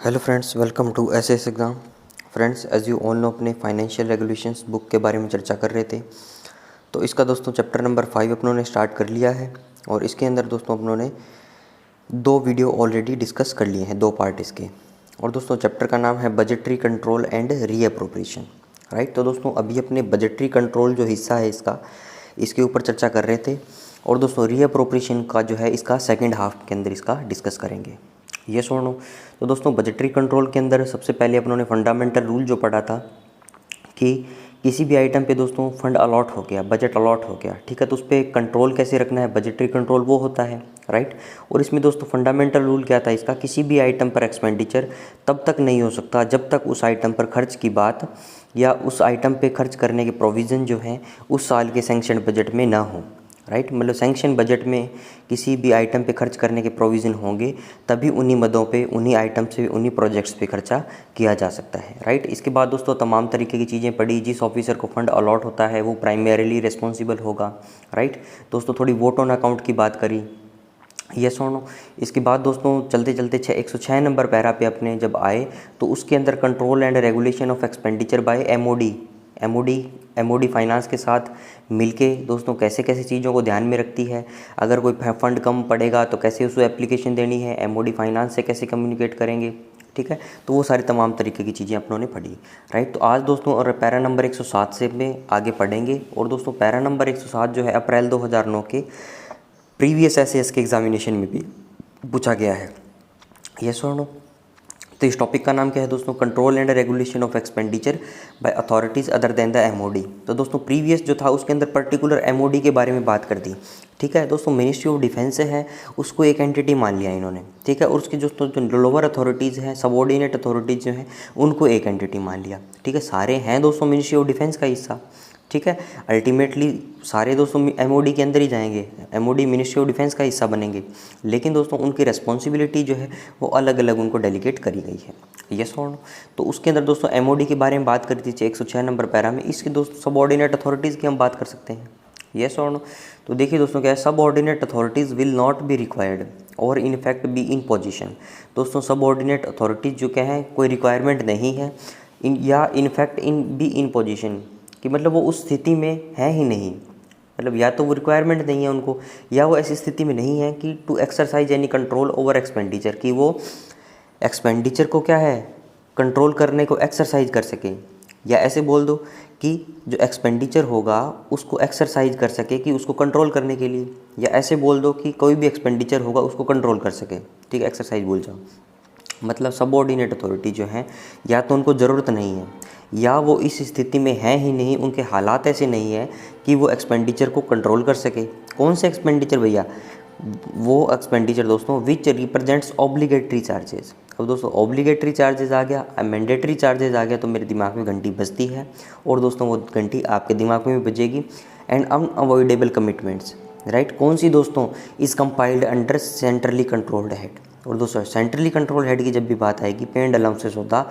Hello friends, welcome to SS exam. Friends, as you all know, अपने financial regulations book के बारे में चर्चा कर रहे थे। तो इसका दोस्तों चैप्टर नंबर 5 अपनों ने स्टार्ट कर लिया है और इसके अंदर दोस्तों अपनों ने 2 वीडियो ऑलरेडी डिस्कस कर लिए हैं, 2 पार्ट इसके। और दोस्तों चैप्टर का नाम है budgetary control and reappropriation, right. तो दोस्तों अभी अपने बजटरी कंट्रोल जो हिस्सा है इसके ऊपर चर्चा कर रहे थे। और दोस्तों रीअप्रोप्रिएशन का जो है इसका सेकेंड हाफ के अंदर इसका डिस्कस करेंगे। यस और नो। तो दोस्तों बजटरी कंट्रोल के अंदर सबसे पहले अपनों ने फंडामेंटल रूल जो पढ़ा था कि किसी भी आइटम पे दोस्तों फंड अलॉट हो गया, बजट अलॉट हो गया, ठीक है, तो उस पर कंट्रोल कैसे रखना है, बजटरी कंट्रोल वो होता है, राइट। और इसमें दोस्तों फंडामेंटल रूल क्या था इसका, किसी भी आइटम पर एक्सपेंडिचर तब तक नहीं हो सकता जब तक उस आइटम पर खर्च की बात या उस आइटम पे खर्च करने के प्रोविज़न जो हैं उस साल के सैंक्शन बजट में ना हो, राइट। मतलब सैंक्शन बजट में किसी भी आइटम पे खर्च करने के प्रोविज़न होंगे तभी उन्हीं मदों पे, उन्हीं आइटम से, उन्हीं प्रोजेक्ट्स पे खर्चा किया जा सकता है, राइट। इसके बाद दोस्तों तमाम तरीके की चीज़ें पढ़ी। जिस ऑफिसर को फंड अलॉट होता है वो प्राइमरीली रिस्पॉन्सिबल होगा, राइट। दोस्तों थोड़ी वोट ऑन अकाउंट की बात करी, यस और नो। इसके बाद दोस्तों चलते चलते 106 नंबर पैरा पे अपने जब आए तो उसके अंदर control and regulation of expenditure bye MoD finance के साथ मिलके दोस्तों कैसे कैसे चीज़ों को ध्यान में रखती है। अगर कोई फंड कम पड़ेगा तो कैसे उसको एप्लीकेशन देनी है, एमओडी फाइनेंस से कैसे कम्युनिकेट करेंगे, ठीक है। तो वो सारी तमाम तरीके की चीज़ें अपनों ने पढ़ी, राइट। तो आज दोस्तों और पैरा नंबर 107 से में आगे पढ़ेंगे। और दोस्तों पैरा नंबर 107 जो है अप्रैल 2009 के प्रीवियस एसएस के एग्जामिनेशन में भी पूछा गया है, यस और नो। तो इस टॉपिक का नाम क्या है दोस्तों, control and regulation of expenditure bye authorities other than the MoD. तो दोस्तों प्रीवियस जो था उसके अंदर पर्टिकुलर एमओडी के बारे में बात कर दी, ठीक है। दोस्तों मिनिस्ट्री ऑफ डिफेंस है उसको एक एंटिटी मान लिया इन्होंने, ठीक है। और उसकी जो लोअर अथॉरिटीज़ हैं, सबऑर्डिनेट अथॉरिटीज़ जो हैं उनको एक एंटिटी मान लिया, ठीक है। सारे हैं दोस्तों मिनिस्ट्री ऑफ डिफेंस का हिस्सा, ठीक है। अल्टीमेटली सारे दोस्तों एमओडी के अंदर ही जाएंगे, एमओडी मिनिस्ट्री ऑफ डिफेंस का हिस्सा बनेंगे, लेकिन दोस्तों उनकी रिस्पॉन्सिबिलिटी जो है वो अलग अलग उनको डेलीगेट करी गई है, यस और नो। तो उसके अंदर दोस्तों एमओडी के बारे में बात करी थी 106 नंबर पैरा में। इसके दोस्तों सबऑर्डिनेट अथॉरिटीज़ की हम बात कर सकते हैं, यस और नो। तो देखिए दोस्तों क्या है, subordinate authorities will not be required और in fact be in position. दोस्तों सबऑर्डिनेट अथॉरिटीज़ जो क्या है कोई रिक्वायरमेंट नहीं है या इनफैक्ट बी इन पोजीशन, कि मतलब वो उस स्थिति में है ही नहीं, मतलब या तो वो रिक्वायरमेंट नहीं है उनको या वो ऐसी स्थिति में नहीं है कि to exercise any control over expenditure, कि वो एक्सपेंडिचर को क्या है कंट्रोल करने को एक्सरसाइज कर सके, या ऐसे बोल दो कि जो एक्सपेंडिचर होगा उसको एक्सरसाइज कर सके कि उसको कंट्रोल करने के लिए, या ऐसे बोल दो कि कोई भी एक्सपेंडिचर होगा उसको कंट्रोल कर सके, ठीक है, एक्सरसाइज बोल जाओ। मतलब सबऑर्डिनेट अथॉरिटी जो है या तो उनको ज़रूरत नहीं है या वो इस स्थिति में है ही नहीं, उनके हालात ऐसे नहीं है कि वो एक्सपेंडिचर को कंट्रोल कर सके। कौन से एक्सपेंडिचर भैया, वो एक्सपेंडिचर दोस्तों विच रिप्रेजेंट्स ऑब्लिगेटरी चार्जेस। अब दोस्तों ऑब्लिगेटरी चार्जेस आ गया, मैंडेटरी चार्जेस आ गया तो मेरे दिमाग में घंटी बजती है और दोस्तों वो घंटी आपके दिमाग में भी बजेगी। And unavoidable commitments, right. कौन सी दोस्तों, is compiled under centrally controlled head. और दोस्तों सेंट्रली कंट्रोल हेड की जब भी बात आएगी, पेड अलाउंसेस होता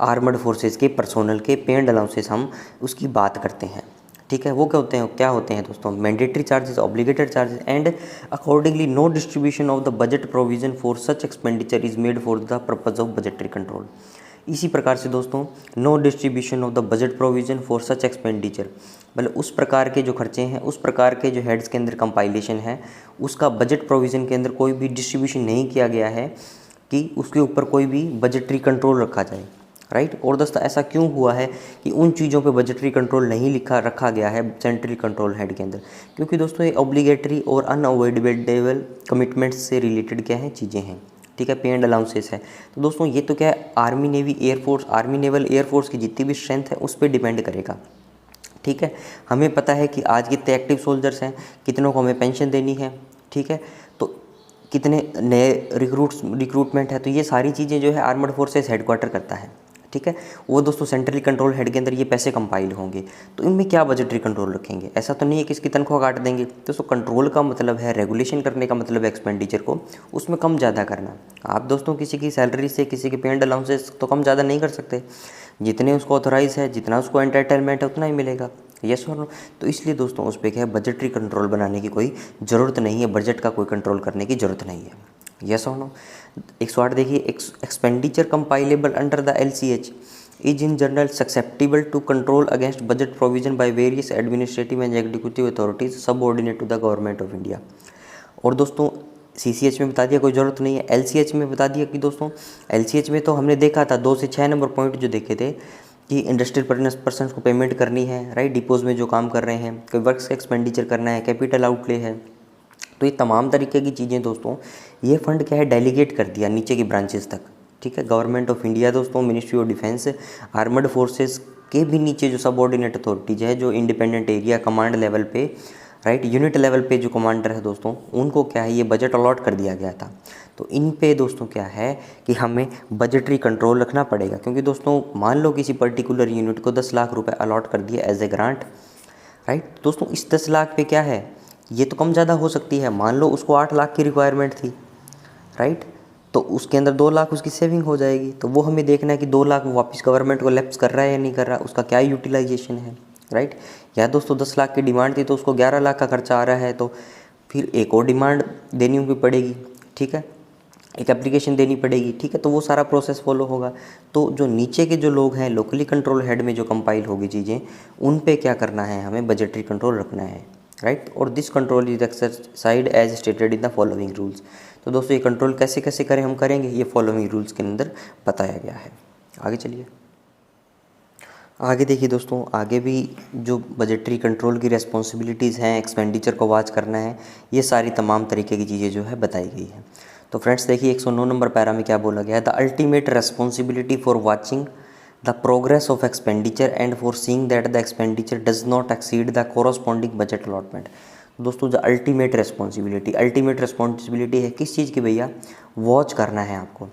आर्मड फोर्सेस के पर्सोनल के पेड अलाउंसेस हम उसकी बात करते हैं, ठीक है। वो क्या होते हैं दोस्तों, mandatory charges, obligated charges and accordingly no distribution of the budget provision for such expenditure is made for the purpose of budgetary control. इसी प्रकार से दोस्तों no distribution of the budget provision for such expenditure, मतलब उस प्रकार के जो खर्चे हैं, उस प्रकार के जो हेड्स के अंदर कंपाइलेशन है, उसका बजट प्रोविज़न के अंदर कोई भी डिस्ट्रीब्यूशन नहीं किया गया है कि उसके ऊपर कोई भी बजटरी कंट्रोल रखा जाए, राइट। और दोस्तों ऐसा क्यों हुआ है कि उन चीज़ों पे बजटरी कंट्रोल नहीं रखा गया है सेंट्रली कंट्रोल हेड के अंदर, क्योंकि दोस्तों ये ऑब्लिगेटरी और अनअवॉइडेबल कमिटमेंट्स से रिलेटेड क्या है चीज़ें हैं, ठीक है, पेड अलाउंसेस है। तो दोस्तों ये तो क्या है army navy air force, army naval air force की जितनी भी स्ट्रेंथ है उस पर डिपेंड करेगा, ठीक है। हमें पता है कि आज कितने एक्टिव सोल्जर्स हैं, कितनों को हमें पेंशन देनी है, ठीक है, तो कितने नए रिक्रूटमेंट है, तो ये सारी चीज़ें जो है आर्मड फोर्सेस हेडक्वार्टर करता है, ठीक है। वो दोस्तों सेंट्रली कंट्रोल हेड के अंदर ये पैसे कंपाइल होंगे, तो इनमें क्या बजटरी कंट्रोल रखेंगे, ऐसा तो नहीं है कि इसकी तनख्वाह काट देंगे। दोस्तों कंट्रोल का मतलब है, रेगुलेशन करने का मतलब एक्सपेंडिचर को उसमें कम ज़्यादा करना। आप दोस्तों किसी की सैलरी से, किसी के पेड अलाउंसेस तो कम ज़्यादा नहीं कर सकते, जितने उसको ऑथोराइज है, जितना उसको एंटरटेनमेंट है उतना ही मिलेगा, यस और नो। तो इसलिए दोस्तों उस पर क्या है बजटरी कंट्रोल बनाने की कोई ज़रूरत नहीं है, बजट का कोई कंट्रोल करने की ज़रूरत नहीं है, यस और नो। 108 देखिए, expenditure compilable under the LCH is in general susceptible to control against budget provision by various administrative and executive authorities subordinate to the government of India. और दोस्तों CCH में बता दिया, कोई ज़रूरत नहीं है। LCH में बता दिया कि दोस्तों LCH में तो हमने देखा था 2 से 6 नंबर पॉइंट जो देखे थे कि इंडस्ट्रियल पर्सन को पेमेंट करनी है, राइट, डिपोज में जो काम कर रहे हैं, कोई वर्क्स का एक्सपेंडिचर करना है, कैपिटल आउटले है। तो ये तमाम तरीके की चीज़ें दोस्तों ये फंड क्या है डेलीगेट कर दिया नीचे की ब्रांचेस तक, ठीक है। गवर्नमेंट ऑफ इंडिया दोस्तों, ministry of defence, armed forces के भी नीचे जो सबऑर्डिनेट अथॉरिटीज है, जो इंडिपेंडेंट एरिया कमांड लेवल पे, राइट, यूनिट लेवल पे जो कमांडर है दोस्तों, उनको क्या है ये बजट अलॉट कर दिया गया था। तो इन पे दोस्तों क्या है कि हमें बजटरी कंट्रोल रखना पड़ेगा, क्योंकि दोस्तों मान लो किसी पर्टिकुलर यूनिट को 10 लाख रुपए अलॉट कर दिया एज ए ग्रांट, राइट। दोस्तों इस 10 लाख पे क्या है, ये तो कम ज़्यादा हो सकती है। मान लो उसको 8 लाख की रिक्वायरमेंट थी, राइट, तो उसके अंदर 2 लाख उसकी सेविंग हो जाएगी। तो वो हमें देखना है कि 2 लाख वो वापस गवर्नमेंट को लैप्स कर रहा है या नहीं कर रहा, उसका क्या यूटिलाइजेशन है, राइट। या दोस्तों 10 लाख की डिमांड थी तो उसको 11 लाख का खर्चा आ रहा है, तो फिर एक और डिमांड देनी भी पड़ेगी, ठीक है, एक एप्लीकेशन देनी पड़ेगी, ठीक है। तो वो सारा प्रोसेस फॉलो होगा। तो जो नीचे के जो लोग हैं लोकली कंट्रोल हेड में जो कंपाइल होगी चीज़ें, उन पे क्या करना है, हमें बजटरी कंट्रोल रखना है, राइट। और this control is exercised as stated in the following rules. तो दोस्तों ये कंट्रोल कैसे कैसे करें, हम करेंगे, ये फॉलोइंग रूल्स के अंदर बताया गया है। आगे चलिए, आगे देखिए दोस्तों, आगे भी जो बजटरी कंट्रोल की रेस्पॉन्सिबिलिटीज़ हैं, एक्सपेंडिचर को वॉच करना है, ये सारी तमाम तरीके की चीज़ें जो है बताई गई हैं। तो फ्रेंड्स देखिए 109 नंबर पैरा में क्या बोला गया है, the ultimate responsibility for watching the progress of expenditure and for seeing that the expenditure does not exceed the corresponding budget allotment. दोस्तों जो अल्टीमेट रिस्पॉन्सिबिलिटी है किस चीज़ की भैया, वॉच करना है आपको,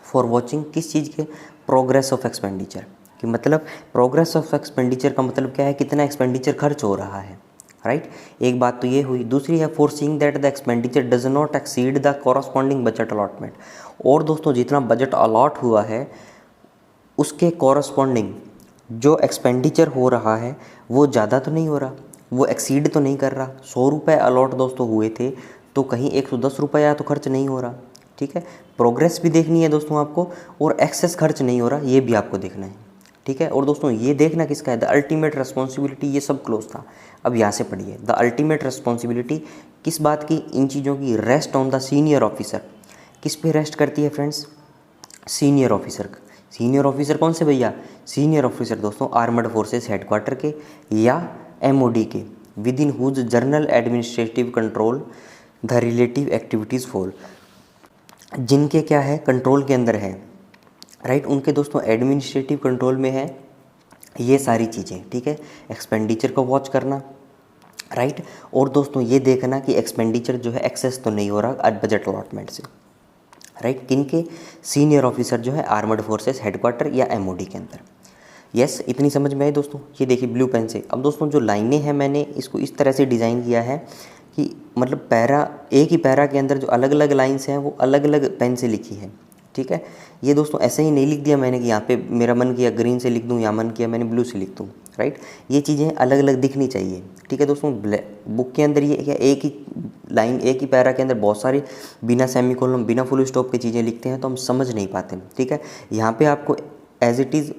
फॉर वॉचिंग किस चीज़ के, प्रोग्रेस ऑफ एक्सपेंडिचर कि मतलब प्रोग्रेस ऑफ एक्सपेंडिचर का मतलब क्या है, कितना एक्सपेंडिचर खर्च हो रहा है, राइट। एक बात तो ये हुई। दूसरी है for seeing that the expenditure does not exceed the corresponding budget allotment. और दोस्तों जितना बजट अलॉट हुआ है उसके कॉरस्पॉन्डिंग जो एक्सपेंडिचर हो रहा है वो ज़्यादा तो नहीं हो रहा, वो एक्सीड तो नहीं कर रहा। 100 रुपये अलॉट दोस्तों हुए थे तो कहीं 110 रुपया तो खर्च नहीं हो रहा, ठीक है। प्रोग्रेस भी देखनी है दोस्तों आपको, और एक्सेस खर्च नहीं हो रहा ये भी आपको देखना है, ठीक है। और दोस्तों ये देखना किसका है, द अल्टीमेट रिस्पॉन्सिबिलिटी, ये सब क्लोज था। अब यहाँ से पढ़िए, द अल्टीमेट रिस्पॉन्सिबिलिटी किस बात की, इन चीज़ों की, rest on the senior officer. किस पे रेस्ट करती है friends, senior officer. Senior officer कौन से भैया, सीनियर ऑफिसर दोस्तों आर्मड फोर्सेस हेडक्वार्टर के या MOD के, within whose general administrative control the relative activities fall, जिनके क्या है कंट्रोल के अंदर है, राइट, उनके दोस्तों एडमिनिस्ट्रेटिव कंट्रोल में है ये सारी चीज़ें, ठीक है। एक्सपेंडिचर को वॉच करना, राइट, और दोस्तों ये देखना कि एक्सपेंडिचर जो है एक्सेस तो नहीं हो रहा बजट अलॉटमेंट से, राइट। किनके, सीनियर ऑफिसर जो है आर्मड फोर्सेस हेडक्वार्टर या MOD के अंदर। यस, इतनी समझ में आई दोस्तों। ये देखिए ब्लू पेन से। अब दोस्तों जो लाइनें हैं मैंने इसको इस तरह से डिज़ाइन किया है कि मतलब पैरा, एक ही पैरा के अंदर जो अलग अलग लाइन्स हैं वो अलग अलग पेन से लिखी है, ठीक है। ये दोस्तों ऐसे ही नहीं लिख दिया मैंने कि यहाँ पे मेरा मन किया ग्रीन से लिख दूँ, या मन किया मैंने ब्लू से लिख दूँ, राइट। ये चीज़ें अलग अलग दिखनी चाहिए, ठीक है दोस्तों। बुक के अंदर ये क्या एक ही लाइन, एक ही पैरा के अंदर बहुत सारी बिना सेमीकोलन, बिना फुल स्टॉप की चीज़ें लिखते हैं तो हम समझ नहीं पाते, ठीक है। यहाँ पे आपको एज इट इज़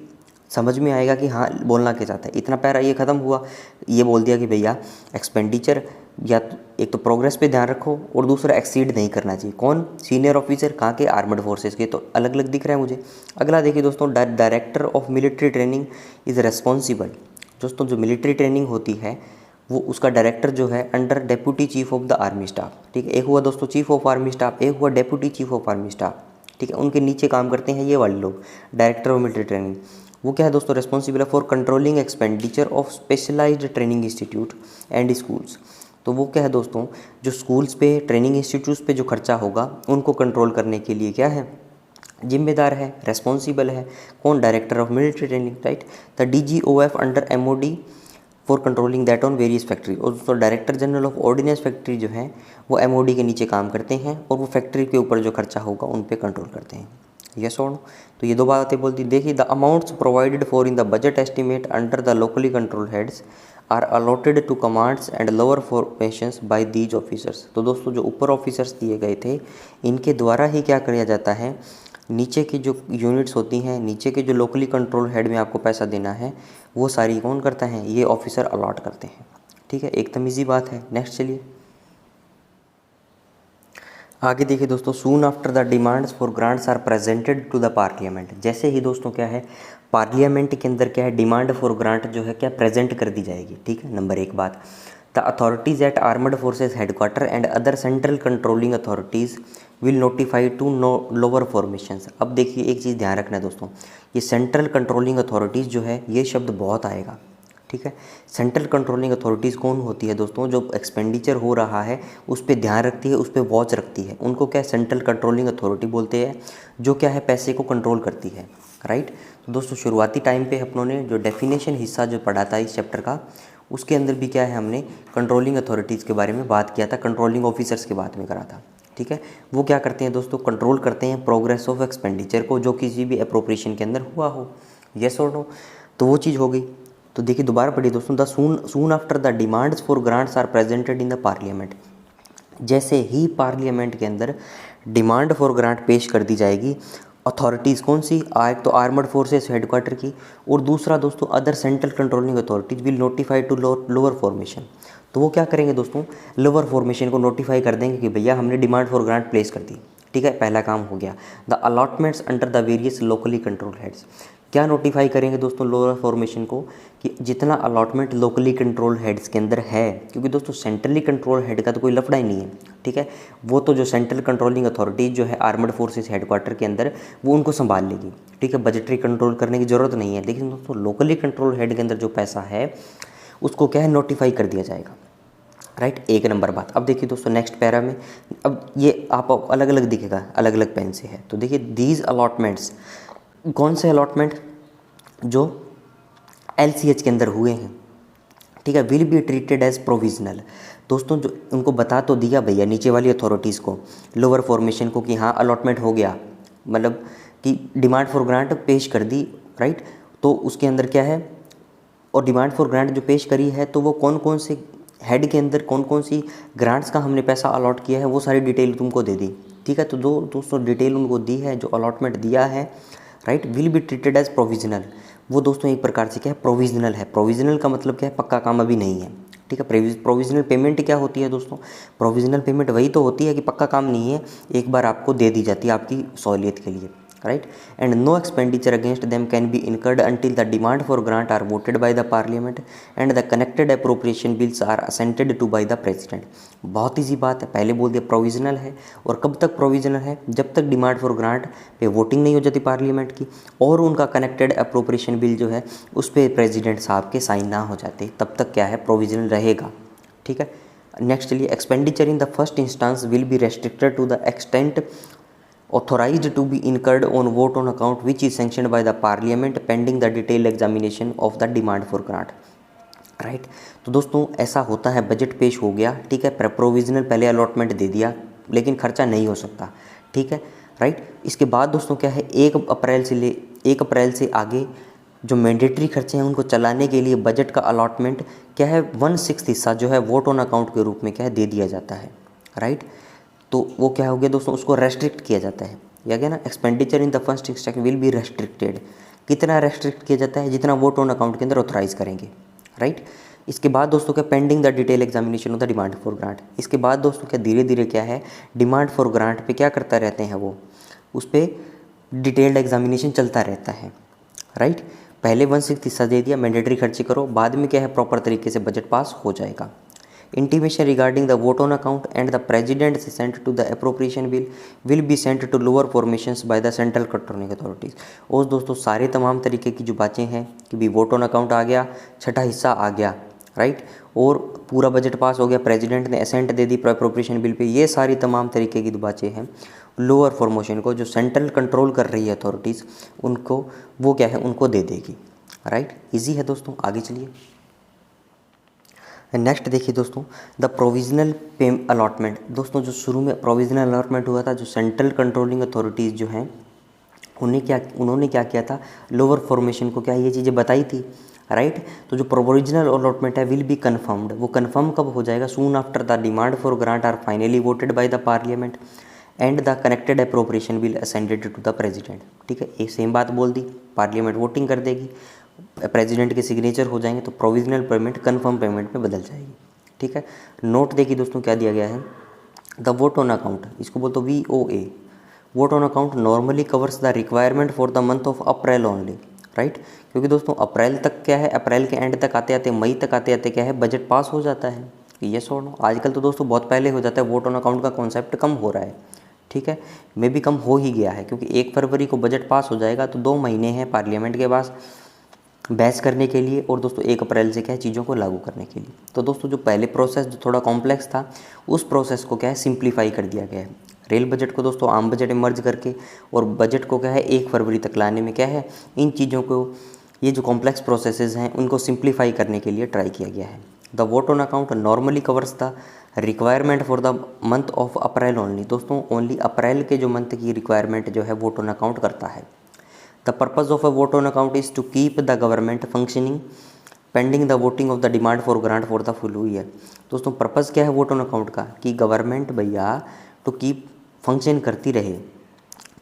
समझ में आएगा कि हाँ बोलना क्या चाहता है। इतना पैरा ये ख़त्म हुआ, ये बोल दिया कि भैया एक्सपेंडिचर या एक तो प्रोग्रेस पे ध्यान रखो और दूसरा एक्सीड नहीं करना चाहिए। कौन, सीनियर ऑफिसर, कहाँ के, आर्मड फोर्सेस के, तो अलग अलग दिख रहा है मुझे। अगला देखिए दोस्तों, director of military training is responsible. दोस्तों जो मिलिट्री ट्रेनिंग होती है वो उसका डायरेक्टर जो है under deputy chief of the army staff, ठीक है। एक हुआ दोस्तों चीफ ऑफ आर्मी स्टाफ, एक हुआ deputy chief of army staff, ठीक है। उनके नीचे काम करते हैं ये वाले लोग, डायरेक्टर ऑफ मिलिट्री ट्रेनिंग। वो क्या है दोस्तों, रेस्पॉन्सिबल है for controlling expenditure of specialised training institute and schools. तो वो क्या है दोस्तों, जो स्कूल्स पे, ट्रेनिंग इंस्टीट्यूट्स पे जो खर्चा होगा उनको कंट्रोल करने के लिए क्या है, जिम्मेदार है, रेस्पॉन्सिबल है। कौन, director of military training, right. The DGOF under MOD for controlling that on various factory. और दोस्तों director general of ordnance factory जो है वो MOD के नीचे काम करते हैं और वो फैक्ट्री के ऊपर जो खर्चा होगा उन पे कंट्रोल करते हैं। यस और नो। तो ये दो बातें बोलती। देखिए the amounts provided for in the budget estimate under the locally control heads are allotted to commands and lower formations by these officers. तो दोस्तों जो ऊपर ऑफिसर्स दिए गए थे इनके द्वारा ही क्या किया जाता है, नीचे की जो यूनिट्स होती हैं, नीचे के जो लोकली कंट्रोल हेड में आपको पैसा देना है वो सारी कौन करता है, ये ऑफिसर अलॉट करते हैं। ठीक है, एकदम ईजी बात है। नेक्स्ट चलिए आगे देखिए दोस्तों, soon after the demands for grants are presented to the parliament. जैसे ही दोस्तों क्या है, पार्लियामेंट के अंदर क्या है, डिमांड फॉर ग्रांट जो है क्या प्रेजेंट कर दी जाएगी। ठीक है, नंबर एक बात, the authorities at armed forces headquarter and other central controlling authorities will notify to lower formations. अब देखिए एक चीज़ ध्यान रखना है दोस्तों, ये सेंट्रल कंट्रोलिंग अथॉरिटीज़ जो है ये शब्द बहुत आएगा। ठीक है, सेंट्रल कंट्रोलिंग अथॉरिटीज़ कौन होती है दोस्तों, जो एक्सपेंडिचर हो रहा है उस पर ध्यान रखती है, उस पर वॉच रखती है, उनको क्या सेंट्रल कंट्रोलिंग अथॉरिटी बोलते हैं, जो क्या है पैसे को कंट्रोल करती है। राइट, तो दोस्तों शुरुआती टाइम पे अपनों ने जो डेफिनेशन हिस्सा जो पढ़ा था इस चैप्टर का, उसके अंदर भी क्या है हमने कंट्रोलिंग अथॉरिटीज़ के बारे में बात किया था, कंट्रोलिंग ऑफिसर्स के बारे में करा था। ठीक है, वो क्या करते हैं दोस्तों, कंट्रोल करते हैं प्रोग्रेस ऑफ एक्सपेंडिचर को जो किसी भी अप्रोप्रिएशन के अंदर हुआ हो, येस और नो, तो वो चीज़ हो गई। तो देखिए दोबारा पढ़िए दोस्तों, the soon after the demands for grants are presented in the parliament. जैसे ही पार्लियामेंट के अंदर डिमांड फॉर ग्रांट पेश कर दी जाएगी, अथॉरिटीज़ कौन सी, एक तो आर्मड फोर्सेस हेडक्वार्टर की, और दूसरा दोस्तों other central controlling authorities will notify to lower formation. तो वो क्या करेंगे दोस्तों, लोअर फॉर्मेशन को नोटिफाई कर देंगे कि भैया हमने डिमांड फॉर ग्रांट प्लेस कर दी। ठीक है, पहला काम हो गया। The allotments under the various locally control heads, क्या नोटिफाई करेंगे दोस्तों लोअर फॉर्मेशन को, कि जितना अलॉटमेंट लोकली कंट्रोल हेड्स के अंदर है, क्योंकि दोस्तों सेंट्रली कंट्रोल हेड का तो कोई लफड़ा ही नहीं है। ठीक है, वो तो जो सेंट्रल कंट्रोलिंग अथॉरिटीज़ जो है आर्मड फोर्सेस हेडक्वार्टर के अंदर वो उनको संभाल लेगी। ठीक है, बजटरी कंट्रोल करने की ज़रूरत नहीं है, लेकिन दोस्तों लोकली कंट्रोल हेड के अंदर जो पैसा है उसको क्या है नोटिफाई कर दिया जाएगा। राइट, एक नंबर बात। अब देखिए दोस्तों नेक्स्ट पैरा में, अब ये आप अलग अलग दिखेगा, अलग अलग पेन से है, तो देखिए दीज अलॉटमेंट्स, कौन से अलॉटमेंट, जो LCH के अंदर हुए हैं। ठीक है, will be treated as provisional. दोस्तों जो उनको बता तो दिया भैया नीचे वाली अथॉरिटीज़ को, लोअर फॉर्मेशन को, कि हाँ अलॉटमेंट हो गया, मतलब कि डिमांड फॉर ग्रांट पेश कर दी। राइट, तो उसके अंदर क्या है, और डिमांड फॉर ग्रांट जो पेश करी है तो वो कौन कौन से हेड के अंदर कौन कौन सी ग्रांट्स का हमने पैसा अलॉट किया है वो सारी डिटेल तुमको दे दी। ठीक है, तो दोस्तों डिटेल उनको दी है, जो अलॉटमेंट दिया है। Right, will be treated as provisional, वो दोस्तों एक प्रकार से क्या है प्रोविजनल है। प्रोविजनल का मतलब क्या है, पक्का काम अभी नहीं है। ठीक है, प्रोविजनल पेमेंट क्या होती है दोस्तों, प्रोविजनल पेमेंट वही तो होती है कि पक्का काम नहीं है, एक बार आपको दे दी जाती है आपकी सहूलियत के लिए। Right, and no expenditure against them can be incurred until the demand for grant are voted by the parliament and the connected appropriation bills are assented to by the president. बहुत ईजी बात है, पहले बोल दिया provisional है, और कब तक प्रोविजनल है, जब तक डिमांड फॉर ग्रांट पे वोटिंग नहीं हो जाती पार्लियामेंट की, और उनका कनेक्टेड अप्रोप्रिएशन बिल जो है उस पर प्रेसिडेंट साहब के साइन ना हो जाते, तब तक क्या है प्रोविजनल रहेगा। ठीक है, नेक्स्ट चलिए, expenditure in the first instance will be restricted to the extent authorized to be incurred on vote on account which is sanctioned by the parliament pending the detailed examination of the demand for grant। Right, तो दोस्तों ऐसा होता है, budget पेश हो गया, ठीक है, प्रोविजनल पहले अलॉटमेंट दे दिया, लेकिन खर्चा नहीं हो सकता। ठीक है, राइट, इसके बाद दोस्तों क्या है, 1 अप्रैल से आगे जो मैंडेटरी खर्चे हैं उनको चलाने के लिए बजट का अलॉटमेंट क्या है 1/6 हिस्सा जो है वोट ऑन अकाउंट के रूप में क्या है दे दिया जाता है। राइट, तो वो क्या हो गया दोस्तों, उसको रेस्ट्रिक्ट किया जाता है, या क्या ना, expenditure in the first instance will be restricted. कितना रेस्ट्रिक्ट किया जाता है, जितना वोट ऑन अकाउंट के अंदर ऑथराइज करेंगे। राइट, इसके बाद दोस्तों क्या, pending the detail examination of the demand for grant. इसके बाद दोस्तों क्या धीरे धीरे क्या है, डिमांड फॉर ग्रांट पे क्या करता रहते हैं वो, उस पर डिटेल्ड एग्जामिनेशन चलता रहता है। राइट, पहले 1/6 हिस्सा दे दिया, मैंडेटरी खर्चे करो, बाद में क्या है प्रॉपर तरीके से बजट पास हो जाएगा। Intimation regarding the vote on account and the president sent to the appropriation bill will be sent to lower formations by the central controlling authorities। और दोस्तों सारे तमाम तरीके की जो बातें हैं कि भी वोट ऑन अकाउंट आ गया, छठा हिस्सा आ गया, राइट, और पूरा बजट पास हो गया, प्रेसिडेंट ने असेंट दे दी अप्रोप्रिएशन बिल पे, ये सारी तमाम तरीके की बातें हैं लोअर फॉर्मेशन को जो सेंट्रल कंट्रोल कर रही है अथॉरिटीज़, उनको वो क्या है उनको दे देगी। राइट, इजी है दोस्तों, आगे चलिए। नेक्स्ट देखिए दोस्तों, द प्रोविजनल पेम अलॉटमेंट। दोस्तों जो शुरू में प्रोविजनल अलॉटमेंट हुआ था, जो सेंट्रल कंट्रोलिंग अथॉरिटीज़ जो हैं उन्होंने क्या किया था, लोअर फॉर्मेशन को क्या ये चीज़ें बताई थी, राइट। तो जो प्रोविजनल अलॉटमेंट है विल बी कन्फर्म्ड, वो कन्फर्म कब हो जाएगा? Soon after the demand for grant are finally voted by the parliament and the connected appropriation will ascended to the president. ठीक है, एक सेम बात बोल दी, पार्लियामेंट वोटिंग कर देगी, प्रेसिडेंट के सिग्नेचर हो जाएंगे तो प्रोविजनल पेमेंट कन्फर्म पेमेंट में बदल जाएगी। ठीक है, नोट देखिए दोस्तों क्या दिया गया है, द वोट ऑन अकाउंट, इसको बोलते VOA, vote on account normally covers the requirement for the month of April only, right. क्योंकि दोस्तों अप्रैल तक क्या है, अप्रैल के एंड तक आते आते मई तक आते आते क्या है, बजट पास हो जाता है। यस और नो? आजकल तो दोस्तों बहुत पहले हो जाता है, वोट ऑन अकाउंट का कॉन्सेप्ट कम हो रहा है। ठीक है, मे भी कम हो ही गया है, क्योंकि 1 फरवरी को बजट पास हो जाएगा तो 2 महीने हैं पार्लियामेंट के पास बहस करने के लिए, और दोस्तों 1 अप्रैल से क्या है, चीज़ों को लागू करने के लिए। तो दोस्तों जो पहले प्रोसेस जो थोड़ा कॉम्प्लेक्स था, उस प्रोसेस को क्या है, सिंप्लीफाई कर दिया गया है। रेल बजट को दोस्तों आम बजट में मर्ज करके और बजट को क्या है 1 फरवरी तक लाने में क्या है, इन चीज़ों को, ये जो कॉम्प्लेक्स प्रोसेसेस हैं उनको सिंप्लीफाई करने के लिए ट्राई किया गया है। The vote on account normally covers the requirement for the month of April only, दोस्तों ओनली अप्रैल के जो मंथ की रिक्वायरमेंट जो है वोट ऑन अकाउंट करता है। The purpose of a vote on account is to keep the government functioning pending the voting of the demand for grant for the full year. दोस्तों purpose क्या है vote on account का, कि government भैया to keep function करती रहे,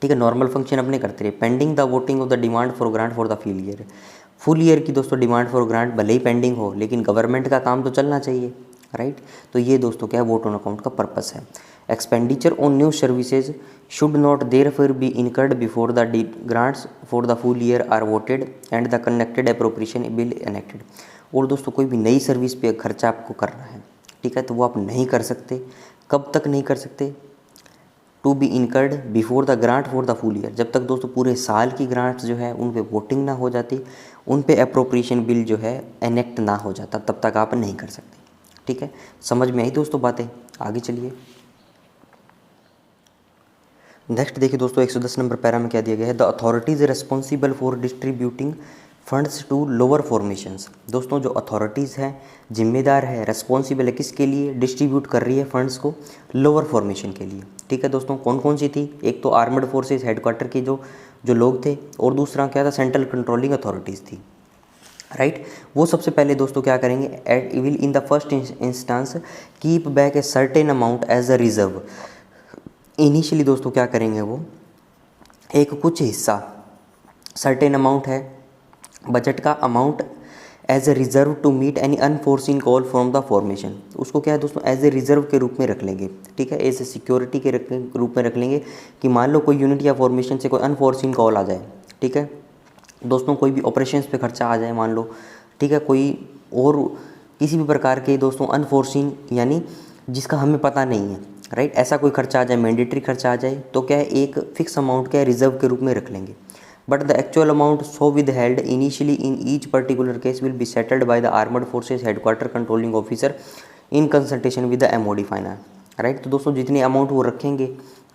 ठीक है, नॉर्मल फंक्शन अपने करते रहे, pending the voting of the demand for grant for the full year की दोस्तों डिमांड फॉर ग्रांट भले ही पेंडिंग हो, लेकिन गवर्नमेंट का काम तो चलना चाहिए, राइट। तो ये दोस्तों क्या है वोट ऑन अकाउंट का पर्पस है। Expenditure on new services should not therefore be incurred before the grants for the full year are voted and the connected appropriation bill enacted. और दोस्तों कोई भी नई सर्विस पे खर्चा आपको करना है, ठीक है, तो वो आप नहीं कर सकते, कब तक नहीं कर सकते, to be incurred before the grant for the full year, जब तक दोस्तों पूरे साल की ग्रांट्स जो है उन पे वोटिंग ना हो जाती, उन पे अप्रोप्रिएशन बिल जो है एनेक्ट ना हो जाता, तब तक आप नहीं कर सकते। ठीक है, समझ में आई दोस्तों बातें? आगे चलिए, नेक्स्ट देखिए दोस्तों 110 नंबर पैरा में क्या दिया गया है, the authorities responsible for distributing funds to lower formations. दोस्तों जो अथॉरिटीज़ है, जिम्मेदार है, रिस्पॉन्सिबल है किसके लिए, डिस्ट्रीब्यूट कर रही है फंड्स को लोअर फॉर्मेशन के लिए। ठीक है दोस्तों, कौन कौन सी थी, एक तो आर्मड फोर्सेस हेडक्वार्टर के जो लोग थे, और दूसरा क्या था, सेंट्रल कंट्रोलिंग अथॉरिटीज़ थी, राइट। वो सबसे पहले दोस्तों क्या करेंगे, it will in the first instance keep back a certain amount as a reserve. Initially दोस्तों क्या करेंगे, वो एक कुछ हिस्सा, सर्टेन अमाउंट है बजट का amount, as a reserve to meet any unforeseen call from the formation, उसको क्या है दोस्तों एज ए रिज़र्व के रूप में रख लेंगे। ठीक है, एज ए सिक्योरिटी के रूप में रख लेंगे कि मान लो कोई यूनिट या फॉर्मेशन से कोई अनफोर्सिन कॉल आ जाए, ठीक है दोस्तों, कोई भी ऑपरेशंस पे खर्चा आ जाए मान लो, ठीक है, कोई और किसी भी प्रकार के दोस्तों अनफोर्सिन यानी जिसका हमें पता नहीं है, राइट, ऐसा कोई खर्चा आ जाए, मैंडेटरी खर्चा आ जाए, तो क्या है एक फिक्स अमाउंट क्या है रिजर्व के रूप में रख लेंगे। But the actual amount so withheld initially in each particular case will be settled by the armed forces headquarter controlling officer in consultation with the MOD finance, right. तो दोस्तों जितनी अमाउंट वो रखेंगे,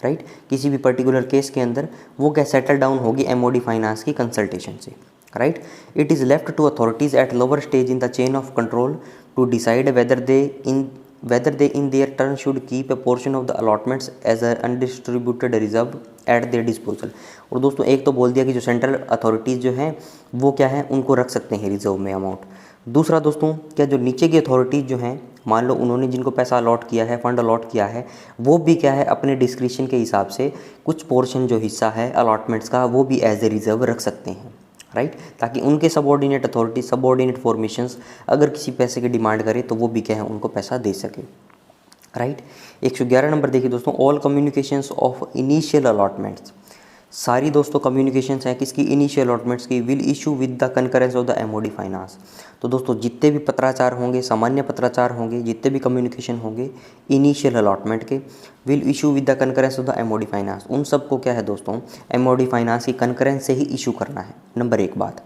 राइट, किसी भी पर्टिकुलर केस के अंदर वो क्या सेटल डाउन होगी MOD फाइनेंस की कंसल्टेशन से, right. It is left to authorities at lower stage in the chain of control to decide whether they in their turn should keep a portion of the allotments as an undistributed reserve at their disposal। और दोस्तों एक तो बोल दिया कि जो central authorities जो हैं वो क्या है उनको रख सकते हैं रिजर्व में अमाउंट। दूसरा दोस्तों क्या जो नीचे की अथॉरिटीज़ जो हैं, मान लो उन्होंने जिनको पैसा अलॉट किया है, फंड अलॉट किया है, वो भी क्या है अपने डिस्क्रिप्शन के हिसाब से कुछ पोर्शन जो हिस्सा है अलॉटमेंट्स का वो भी एज ए रिजर्व रख सकते हैं, राइट, ताकि उनके सबऑर्डिनेट अथॉरिटी सबऑर्डिनेट फॉर्मेशंस अगर किसी पैसे की डिमांड करे तो वो भी क्या है उनको पैसा दे सके, राइट। 111 नंबर देखिए दोस्तों, all communications of initial allotments, सारी दोस्तों कम्युनिकेशंस हैं किसकी, इनिशियल अलॉटमेंट्स की, will issue with the concurrence of the MOD finance. तो दोस्तों जितने भी पत्राचार होंगे, सामान्य पत्राचार होंगे, जितने भी कम्युनिकेशन होंगे इनिशियल अलॉटमेंट के, will issue with the concurrence of the MOD finance, उन सबको क्या है दोस्तों MOD फाइनेंस की कनकरेंस से ही इशू करना है, नंबर 1 बात।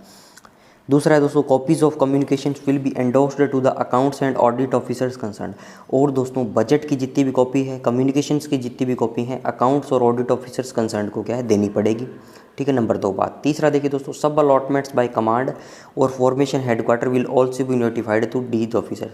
दूसरा है दोस्तों copies of communications will be endorsed to the accounts and audit officers concern. और दोस्तों बजट की जितनी भी कॉपी है, कम्युनिकेशंस की जितनी भी कॉपी है, अकाउंट्स और ऑडिट ऑफिसर्स कंसर्न को क्या है देनी पड़ेगी, ठीक है, नंबर 2 बात। तीसरा देखिए दोस्तों, सब अलॉटमेंट्स बाय कमांड और formation headquarter will also be notified to the officer.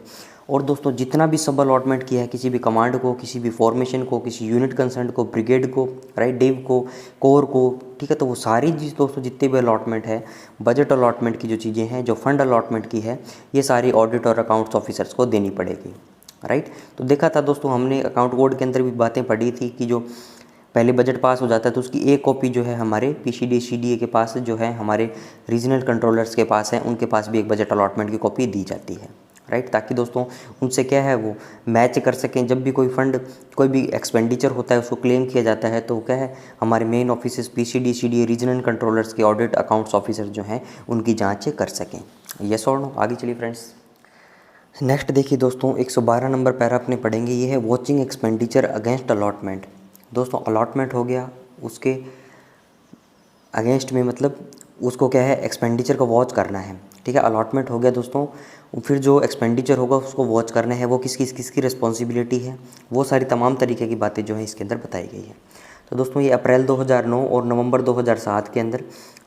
और दोस्तों जितना भी सब अलॉटमेंट किया है किसी भी कमांड को, किसी भी फॉर्मेशन को, किसी यूनिट कंसर्न को, ब्रिगेड को, राइट, डिव को, कोर को, ठीक है, तो वो सारी चीज़ दोस्तों जितने भी अलॉटमेंट है, बजट अलॉटमेंट की जो चीज़ें हैं, जो फंड अलॉटमेंट की है, ये सारी ऑडिट और अकाउंट्स ऑफिसर्स को देनी पड़ेगी, राइट। तो देखा था दोस्तों हमने अकाउंट कोड के अंदर भी बातें पढ़ी थी कि जो पहले बजट पास हो जाता है तो उसकी एक कॉपी जो है हमारे PCD के पास जो है, हमारे रीजनल कंट्रोलर्स के पास है, उनके पास भी एक बजट अलॉटमेंट की कॉपी दी जाती है, राइट, ताकि दोस्तों उनसे क्या है वो मैच कर सकें। जब भी कोई फंड, कोई भी एक्सपेंडिचर होता है उसको क्लेम किया जाता है तो क्या है, हमारे main office PCD regional controllers के ऑडिट अकाउंट्स ऑफिसर जो हैं उनकी जाँच कर सकें। यस और नो। आगे चलिए फ्रेंड्स। नेक्स्ट देखिए दोस्तों 112 नंबर पैरा अपने पढ़ेंगे, ये है वॉचिंग एक्सपेंडिचर अगेंस्ट अलॉटमेंट। दोस्तों अलॉटमेंट हो गया, उसके अगेंस्ट में मतलब उसको क्या है, एक्सपेंडिचर को वॉच करना है, ठीक है। अलॉटमेंट हो गया दोस्तों, फिर जो एक्सपेंडिचर होगा उसको वॉच करना है, वो किसकी रिस्पॉन्सिबिलिटी है, वो सारी तमाम तरीके की बातें जो है इसके अंदर बताई गई है। तो दोस्तों ये अप्रैल 2009 और नवंबर 2007 के अंदर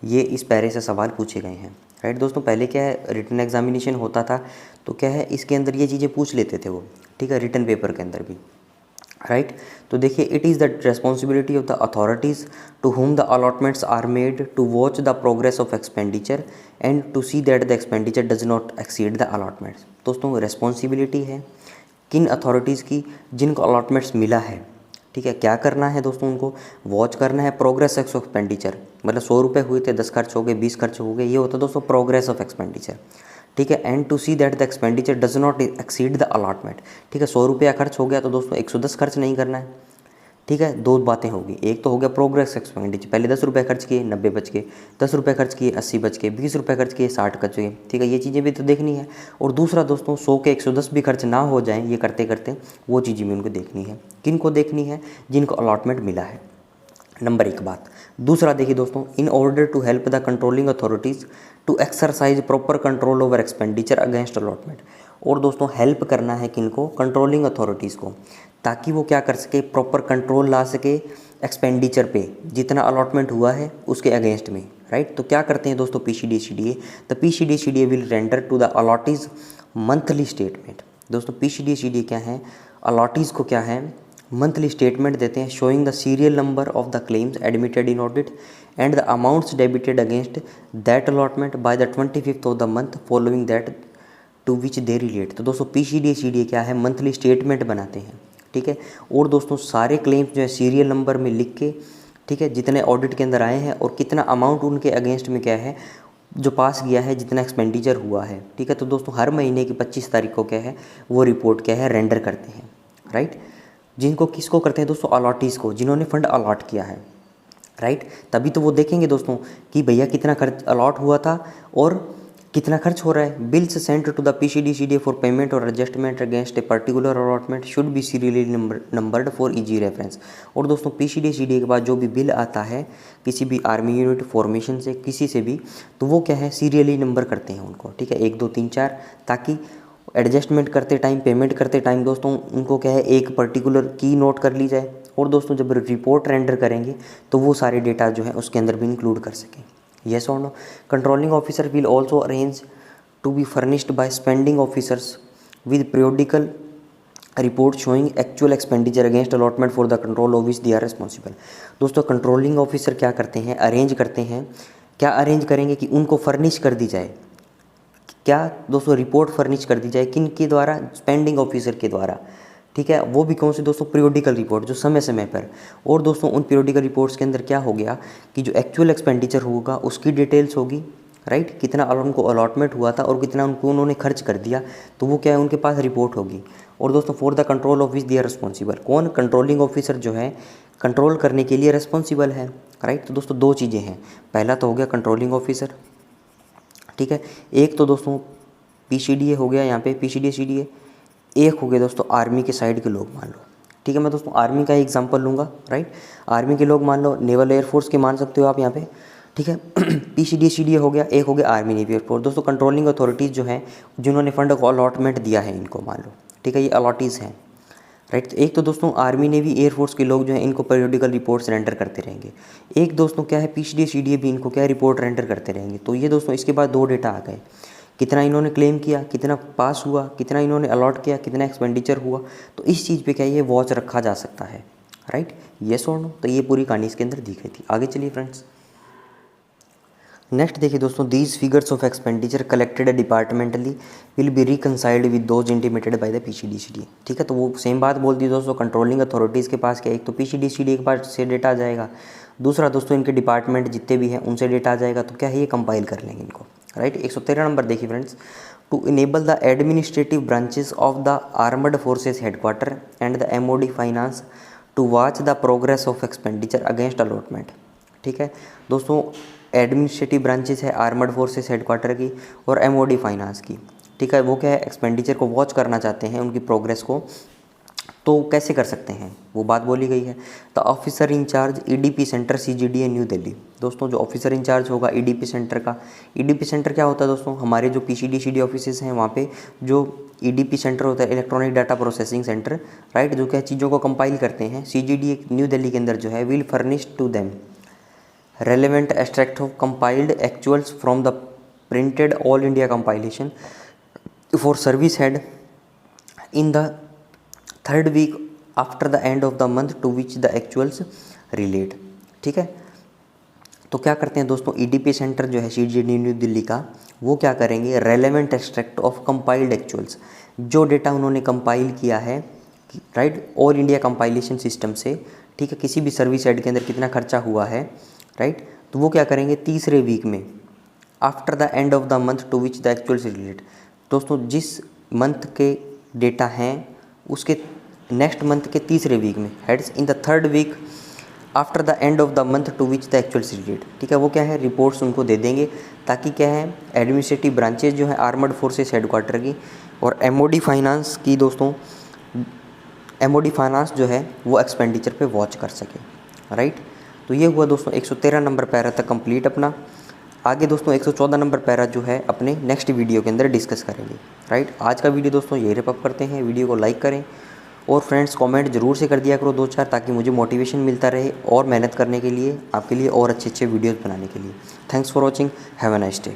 ये इस पैरे से सवाल पूछे गए हैं, राइट। दोस्तों पहले क्या है, रिटन एग्जामिनेशन होता था तो क्या है इसके अंदर ये चीज़ें पूछ लेते थे वो, ठीक है, रिटन पेपर के अंदर भी, राइट। तो देखिए, it is the responsibility of the authorities to whom the allotments are made to watch the progress of expenditure and to see that the expenditure does not exceed the allotments. दोस्तों responsibility है किन authorities की, जिनको allotments मिला है, ठीक है, क्या करना है दोस्तों, उनको वॉच करना है प्रोग्रेस ऑफ एक्सपेंडिचर। मतलब 100 रुपये हुए थे, 10 खर्च हो गए, 20 खर्च हो गए, ये होता है दोस्तों प्रोग्रेस ऑफ एक्सपेंडिचर, ठीक है। And to see that the expenditure does not exceed the allotment, ठीक है। 100 रुपया खर्च हो गया तो दोस्तों 110 खर्च नहीं करना है, ठीक है। दो बातें होगी, एक तो हो गया प्रोग्रेस एक्सपेंडिचर, पहले 10 रुपये खर्च किए 90 बच गए, 10 रुपये खर्च किए 80 बच गए, 20 रुपये खर्च किए 60 बच गए, ठीक है, ये चीज़ें भी तो देखनी है। और दूसरा दोस्तों 100 के 110 भी खर्च ना हो जाएं ये करते करते, वो चीज़ें भी उनको देखनी है। किन को देखनी है, जिनको अलॉटमेंट मिला है, नंबर 1 बात। दूसरा देखिए दोस्तों, in order to help the controlling authorities to exercise proper control over expenditure against allotment. और दोस्तों हेल्प करना है किनको, कंट्रोलिंग अथॉरिटीज़ को, ताकि वो क्या कर सके, प्रॉपर कंट्रोल ला सके एक्सपेंडिचर पे, जितना अलॉटमेंट हुआ है उसके अगेंस्ट में, राइट। तो क्या करते हैं दोस्तों PCD the PCD will render to the allottees monthly statement. दोस्तों PCD क्या है, अलॉटीज़ को क्या है, मंथली स्टेटमेंट देते हैं, showing the serial number of the claims admitted in audit and the amounts debited against that allotment by the 25th of the month following that to which they relate. तो दोस्तों PCD क्या है, monthly statement बनाते हैं, ठीक है। और दोस्तों सारे क्लेम्स जो है सीरियल नंबर में लिख के, ठीक है, जितने ऑडिट के अंदर आए हैं और कितना अमाउंट उनके अगेंस्ट में क्या है जो पास गया है, जितना एक्सपेंडिचर हुआ है, ठीक है। तो दोस्तों हर महीने की 25 तारीख को क्या है वो रिपोर्ट क्या है रेंडर करते हैं, राइट। जिनको किसको करते हैं दोस्तों, अलॉटीज़ को, जिन्होंने फंड अलॉट किया है, राइट। तभी तो वो देखेंगे दोस्तों कि भैया कितना खर्च अलॉट हुआ था और कितना खर्च हो रहा है। Bills sent to the PCD for payment और adjustment against a particular allotment should be serially numbered for easy reference. और दोस्तों PCD के बाद जो भी बिल आता है किसी भी आर्मी यूनिट फॉर्मेशन से, किसी से भी, तो वो क्या है सीरियली नंबर करते हैं उनको, ठीक है, 1 2 3 4, ताकि एडजस्टमेंट करते टाइम, पेमेंट करते टाइम दोस्तों उनको क्या है एक पर्टिकुलर की नोट कर ली जाए। और दोस्तों जब रिपोर्ट रेंडर करेंगे तो वो सारे डेटा जो है उसके अंदर भी इंक्लूड कर सकें। येस और no. Controlling officer will also arrange to be furnished by spending officers with periodical report showing actual expenditure against allotment for the control of which they are responsible. दोस्तों controlling officer क्या करते हैं, arrange करते हैं, क्या arrange करेंगे कि उनको फर्निश कर दी जाए, क्या दोस्तों रिपोर्ट फर्निश कर दी जाए, किन के द्वारा, स्पेंडिंग ऑफिसर के द्वारा, ठीक है। वो भी कौन से दोस्तों, पीरियोडिकल रिपोर्ट, जो समय समय पर। और दोस्तों उन पीरियोडिकल रिपोर्ट्स के अंदर क्या हो गया कि जो एक्चुअल एक्सपेंडिचर होगा उसकी डिटेल्स होगी, राइट, कितना उनको अलॉटमेंट हुआ था और कितना उनको उन्होंने खर्च कर दिया, तो वो क्या है उनके पास रिपोर्ट होगी। और दोस्तों for the control of which they are responsible, कौन, कंट्रोलिंग ऑफिसर जो है कंट्रोल करने के लिए रिस्पॉन्सिबल है, राइट। तो दोस्तों 2 चीज़ें हैं, पहला तो हो गया कंट्रोलिंग ऑफिसर, ठीक है, एक तो दोस्तों PCD हो गया यहाँ पे PCD, एक हो गया दोस्तों आर्मी के साइड के लोग मान लो, ठीक है। मैं दोस्तों आर्मी का एग्जांपल लूँगा, राइट। आर्मी के लोग मान लो, नेवल एयरफोर्स के मान सकते हो आप यहाँ पे, ठीक है। PCD हो गया, एक हो गया आर्मी नेवी एयरफोर्स। दोस्तों कंट्रोलिंग अथॉरिटीज़ जो हैं जिन्होंने फंड को अलॉटमेंट दिया है इनको मान लो, ठीक है, ये अलॉटीज़ हैं, राइट। तो एक तो दोस्तों आर्मी नेवी एयरफोर्स के लोग जो हैं इनको पीरियोडिकल रिपोर्ट्स रेंडर करते रहेंगे। एक दोस्तों क्या है पीसीडी सीडीए भी इनको क्या रिपोर्ट रेंडर करते रहेंगे। तो ये दोस्तों इसके बाद 2 डेटा आ गए, कितना इन्होंने क्लेम किया, कितना पास हुआ, कितना इन्होंने अलॉट किया, कितना एक्सपेंडिचर हुआ। तो इस चीज़ पे क्या ये वॉच रखा जा सकता है, राइट, येस और नो। तो ये पूरी कहानी इसके अंदर दी गई थी। आगे चलिए फ्रेंड्स, नेक्स्ट देखिए दोस्तों, these figures of expenditure collected departmentally will be reconciled with those intimated by the PCDCD. ठीक है, तो वो सेम बात बोल दी दोस्तों, कंट्रोलिंग अथॉरिटीज़ के पास क्या, एक तो पीसीडीसीडी के पास से डेटा आ जाएगा, दूसरा दोस्तों इनके डिपार्टमेंट जितने भी हैं उनसे डेटा आ जाएगा। तो क्या है ये कंपाइल कर लेंगे इनको, राइट। 113 नंबर देखिए friends, to enable the administrative branches of the armed forces headquarter and the MOD finance to watch the progress of expenditure against allotment. ठीक है दोस्तों, एडमिनिस्ट्रेटिव ब्रांचेस है आर्मड फोर्सेस हेडक्वार्टर की और एमओडी फाइनेंस की। ठीक है, वो क्या है एक्सपेंडिचर को वॉच करना चाहते हैं, उनकी प्रोग्रेस को। तो कैसे कर सकते हैं वो बात बोली गई है। The officer incharge EDP centre CGDA new Delhi. दोस्तों जो ऑफिसर इंचार्ज होगा ईडीपी सेंटर का, ईडीपी सेंटर क्या होता है दोस्तों, हमारे जो पीसीडीसीडी ऑफिसेस हैं वहाँ पे जो ईडीपी सेंटर होता है, electronic data processing centre, right, जो क्या चीज़ों को कंपाइल करते हैं। सीजीडीए न्यू दिल्ली के अंदर जो है will furnish to them relevant extract of compiled actuals from the printed all India compilation for service head in the 3rd week after the end of the month to which the actuals relate। ठीक है, तो क्या करते हैं दोस्तों, EDP centre जो है CGD new Delhi का, वो क्या करेंगे, relevant extract of compiled actuals, जो डेटा उन्होंने कंपाइल किया है, right, all India compilation system से। ठीक है, किसी भी सर्विस हेड के अंदर कितना खर्चा हुआ है, राइट, तो वो क्या करेंगे 3रे वीक में, after the end of the month to which the actuals relate. दोस्तों जिस मंथ के डेटा हैं उसके नेक्स्ट मंथ के 3रे वीक में, heads in the 3rd week after the end of the month to which the actuals relate. ठीक है, वो क्या है रिपोर्ट्स उनको दे देंगे, ताकि क्या है एडमिनिस्ट्रेटिव ब्रांचेज जो है आर्मड फोर्सेस हेडक्वार्टर की और एमओडी फाइनेंस की, दोस्तों एमओडी फाइनेंस जो है वो एक्सपेंडिचर पे वॉच कर सके, राइट। तो ये हुआ दोस्तों 113 नंबर पैरा तक कंप्लीट अपना। आगे दोस्तों 114 नंबर पैरा जो है अपने नेक्स्ट वीडियो के अंदर डिस्कस करेंगे, राइट। आज का वीडियो दोस्तों यही रैप अप करते हैं। वीडियो को लाइक करें और फ्रेंड्स कमेंट जरूर से कर दिया करो 2-4, ताकि मुझे मोटिवेशन मिलता रहे और मेहनत करने के लिए, आपके लिए और अच्छे अच्छे वीडियोज़ बनाने के लिए। Thanks for watching, have a nice day.